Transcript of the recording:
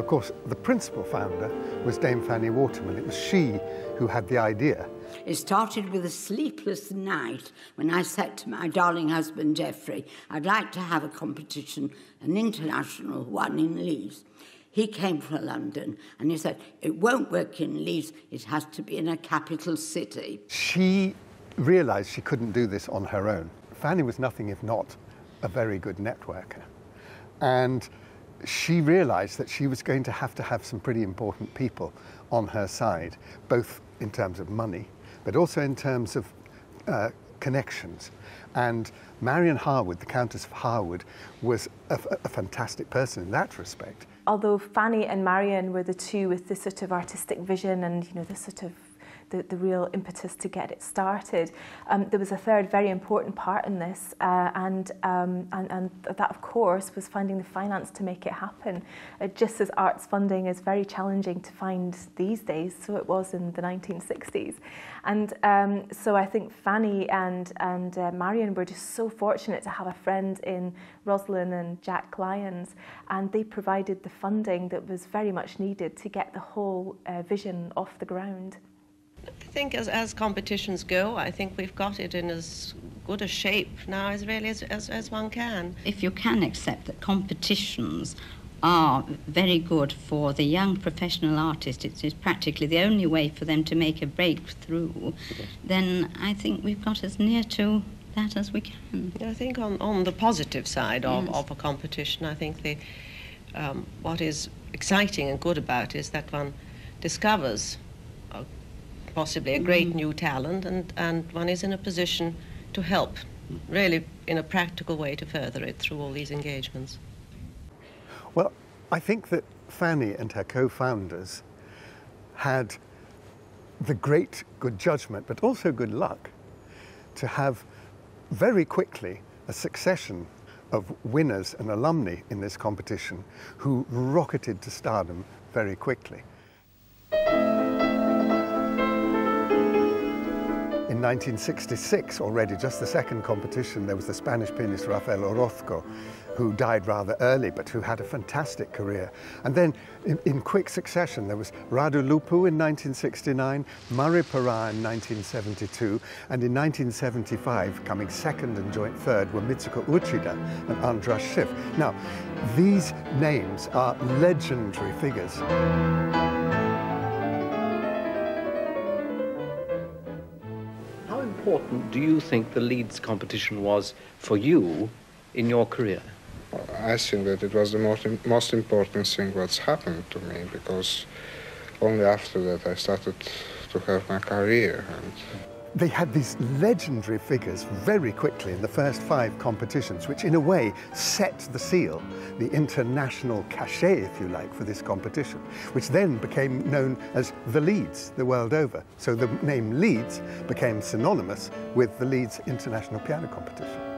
of course, the principal founder was Dame Fanny Waterman. It was she who had the idea. It started with a sleepless night when I said to my darling husband, Geoffrey, I'd like to have a competition, an international one in Leeds. He came from London and he said, it won't work in Leeds, it has to be in a capital city. She realised she couldn't do this on her own. Fanny was nothing if not a very good networker. And she realised that she was going to have some pretty important people on her side, both in terms of money, but also in terms of connections. And Marion Harwood, the Countess of Harwood, was a fantastic person in that respect. Although Fanny and Marion were the two with the sort of artistic vision and, you know, the sort of the real impetus to get it started, there was a third very important part in this, and that, of course, was finding the finance to make it happen. Just as arts funding is very challenging to find these days, so it was in the 1960s. And so I think Fanny and Marion were just so fortunate to have a friend in Rosalind and Jack Lyons, and they provided the funding that was very much needed to get the whole vision off the ground. I think as competitions go, I think we've got it in as good a shape now as really as one can. If you can accept that competitions are very good for the young professional artist, it is practically the only way for them to make a breakthrough, then I think we've got as near to that as we can. I think on the positive side of a competition, I think what is exciting and good about it is that one discovers possibly a great new talent, and one is in a position to help, really in a practical way, to further it through all these engagements. Well, I think that Fanny and her co-founders had the great good judgment, but also good luck, to have very quickly a succession of winners and alumni in this competition who rocketed to stardom very quickly. In 1966 already, just the second competition, there was the Spanish pianist Rafael Orozco, who died rather early, but who had a fantastic career. And then in quick succession, there was Radu Lupu in 1969, Murray Parra in 1972, and in 1975, coming second and joint third, were Mitsuko Uchida and Andras Schiff. Now, these names are legendary figures. How important do you think the Leeds competition was for you in your career? I think that it was the most important thing that's happened to me, because only after that I started to have my career. They had these legendary figures very quickly in the first 5 competitions, which in a way set the seal, the international cachet, if you like, for this competition, which then became known as the Leeds the world over. So the name Leeds became synonymous with the Leeds International Piano Competition.